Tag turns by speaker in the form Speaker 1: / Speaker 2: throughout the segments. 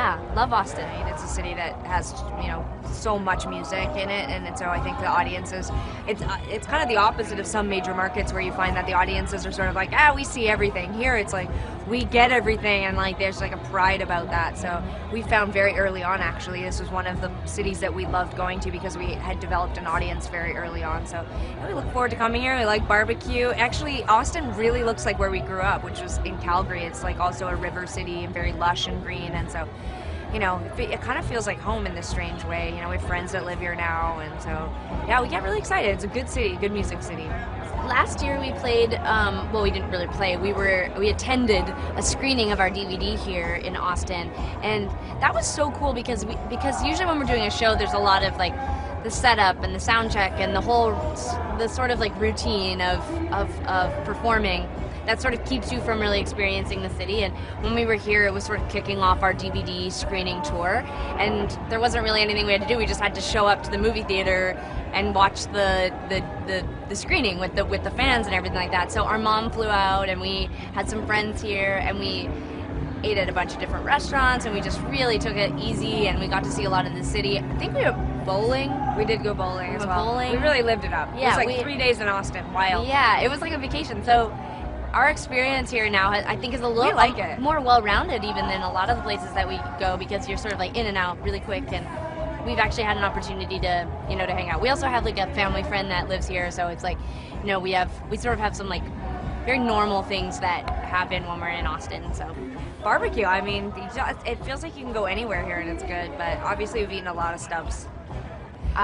Speaker 1: Yeah, love Austin.
Speaker 2: It's a city that has, you know, so much music in it, and so I think the audiences, it's kind of the opposite of some major markets where you find that the audiences are sort of like, we see everything. Here it's like, we get everything, and like there's like a pride about that. So we found very early on, actually, this was one of the cities that we loved going to because we had developed an audience very early on. So we look forward to coming here. We like barbecue. Actually, Austin really looks like where we grew up, which was in Calgary. It's like also a river city and very lush and green, and so, you know, it kind of feels like home in this strange way. You know, we have friends that live here now, and so, yeah, we get really excited. It's a good city, good music city.
Speaker 1: Last year we played, well, we didn't really play, we attended a screening of our DVD here in Austin, and that was so cool because usually when we're doing a show there's a lot of like the setup and the sound check and the sort of like routine of performing that sort of keeps you from really experiencing the city. And when we were here, it was sort of kicking off our DVD screening tour, and there wasn't really anything we had to do. We just had to show up to the movie theater and watch the screening with the fans and everything like that. So our mom flew out, and we had some friends here, and we ate at a bunch of different restaurants, and we just really took it easy, and we got to see a lot of the city. I think we went bowling.
Speaker 2: We did go bowling as well.
Speaker 1: Bowling.
Speaker 2: We really lived it up.
Speaker 1: Yeah,
Speaker 2: it was like 3 days in Austin. Wild.
Speaker 1: Yeah, it was like a vacation. So our experience here now, I think, is a little more well-rounded even than a lot of the places that we go, because you're sort of like in and out really quick, and we've actually had an opportunity to, you know, to hang out. We also have like a family friend that lives here, so it's like, you know, we sort of have some like very normal things that happen when we're in Austin. So
Speaker 2: barbecue, I mean, it feels like you can go anywhere here and it's good, but obviously we've eaten a lot of stubs.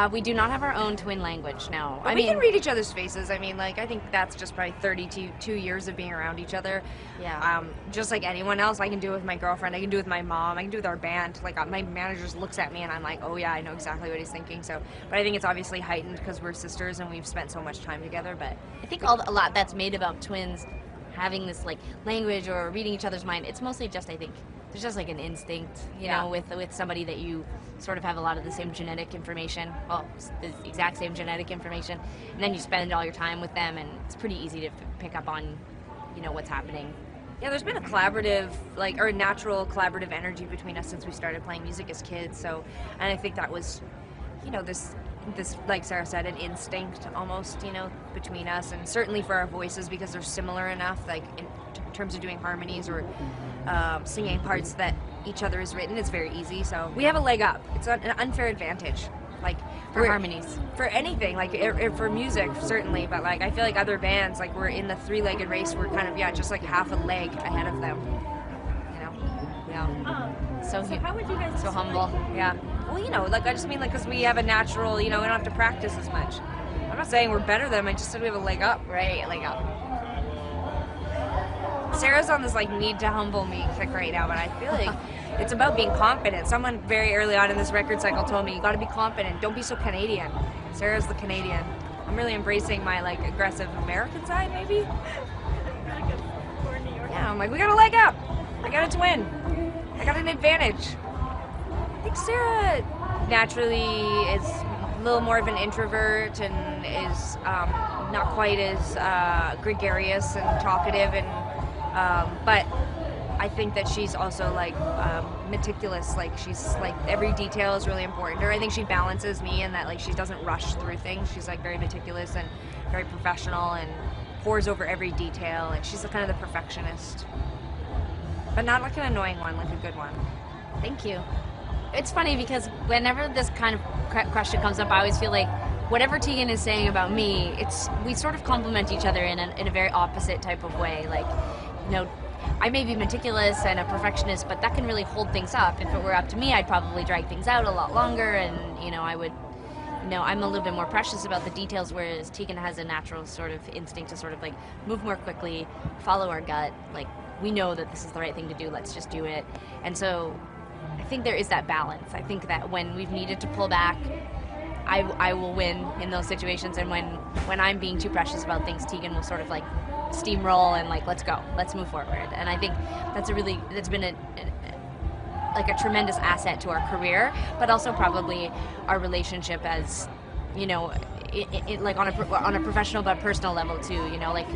Speaker 1: We do not have our own twin language now.
Speaker 2: But we can read each other's faces. I mean, like, I think that's just probably 32 years of being around each other.
Speaker 1: Yeah.
Speaker 2: Just like anyone else, I can do it with my girlfriend, I can do it with my mom, I can do it with our band. Like, my manager just looks at me and I'm like, oh yeah, I know exactly what he's thinking. So, but I think it's obviously heightened because we're sisters and we've spent so much time together. But
Speaker 1: I think a lot that's made about twins having this like language or reading each other's mind, it's mostly just, I think, there's just like an instinct, you know, with somebody that you sort of have a lot of the same genetic information, well, the exact same genetic information, and then you spend all your time with them, and it's pretty easy to pick up on, you know, what's happening.
Speaker 2: Yeah, there's been a collaborative, like, or a natural collaborative energy between us since we started playing music as kids. So, and I think that was, you know, this, like Sarah said, an instinct almost, you know, between us, and certainly for our voices because they're similar enough, like in terms of doing harmonies or singing parts that each other has written. It's very easy. So we have a leg up. It's an unfair advantage, like
Speaker 1: for harmonies,
Speaker 2: for anything, like for music certainly. But like I feel like other bands, like we're in the three-legged race. We're kind of just like half a leg ahead of them. You know? Yeah.
Speaker 1: So how would you guys? So humble.
Speaker 2: Yeah. Well, you know, like I just mean like because we have a natural, you know, we don't have to practice as much. I'm not saying we're better than them. I just said we have a leg up.
Speaker 1: Right, leg up.
Speaker 2: Sarah's on this like need to humble me kick right now, but I feel like it's about being confident. Someone very early on in this record cycle told me, you got to be confident. Don't be so Canadian. Sarah's the Canadian. I'm really embracing my like aggressive American side, maybe. Yeah, I'm like, we got a leg up. I got a twin. I got an advantage. I think Sarah naturally is a little more of an introvert and is not quite as gregarious and talkative, and but I think that she's also like meticulous. Like she's like every detail is really important to her. I think she balances me in that like she doesn't rush through things. She's like very meticulous and very professional and pores over every detail, and she's kind of the perfectionist, but not like an annoying one, like a good one.
Speaker 1: Thank you. It's funny because whenever this kind of question comes up, I always feel like whatever Tegan is saying about me, we sort of complement each other in a very opposite type of way. Like, you know, I may be meticulous and a perfectionist, but that can really hold things up. If it were up to me, I'd probably drag things out a lot longer, and, you know, I would, you know, I'm a little bit more precious about the details, whereas Tegan has a natural sort of instinct to sort of like move more quickly, follow our gut, like, we know that this is the right thing to do, let's just do it. And so I think there is that balance. I think that when we've needed to pull back, I will win in those situations, and when I'm being too precious about things, Tegan will sort of like steamroll and like, let's go, let's move forward. And I think that's been a tremendous asset to our career, but also probably our relationship as, you know, like on a professional but personal level too. You know, like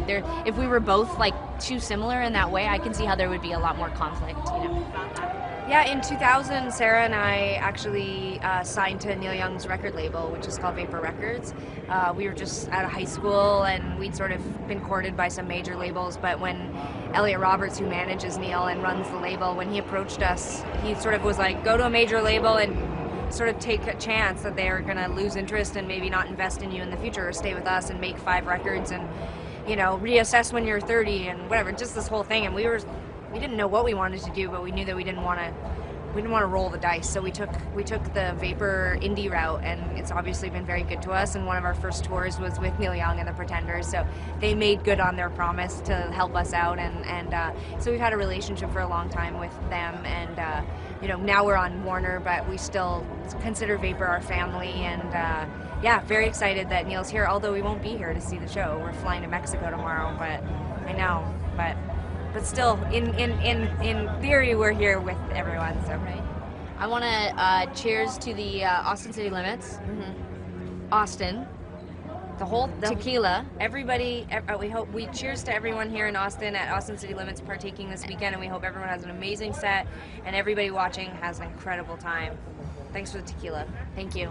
Speaker 1: if we were both like too similar in that way, I can see how there would be a lot more conflict. You know.
Speaker 2: Yeah, in 2000, Sarah and I actually signed to Neil Young's record label, which is called Vapor Records. We were just out of high school, and we'd sort of been courted by some major labels, but when Elliot Roberts, who manages Neil and runs the label, when he approached us, he sort of was like, go to a major label and sort of take a chance that they're going to lose interest and maybe not invest in you in the future, or stay with us and make 5 records and, you know, reassess when you're 30 and whatever, just this whole thing. And we didn't know what we wanted to do, but we knew that we didn't want to roll the dice. So we took the Vapor indie route, and it's obviously been very good to us. And one of our first tours was with Neil Young and the Pretenders, so they made good on their promise to help us out. And so we've had a relationship for a long time with them. And you know, now we're on Warner, but we still consider Vapor our family. And yeah, very excited that Neil's here. Although we won't be here to see the show. We're flying to Mexico tomorrow. But I know, but still, in theory, we're here with everyone. So,
Speaker 1: right. I want to cheers to the Austin City Limits, Austin, the whole tequila.
Speaker 2: Everybody, we cheers to everyone here in Austin at Austin City Limits partaking this weekend, and we hope everyone has an amazing set, and everybody watching has an incredible time. Thanks for the tequila.
Speaker 1: Thank you.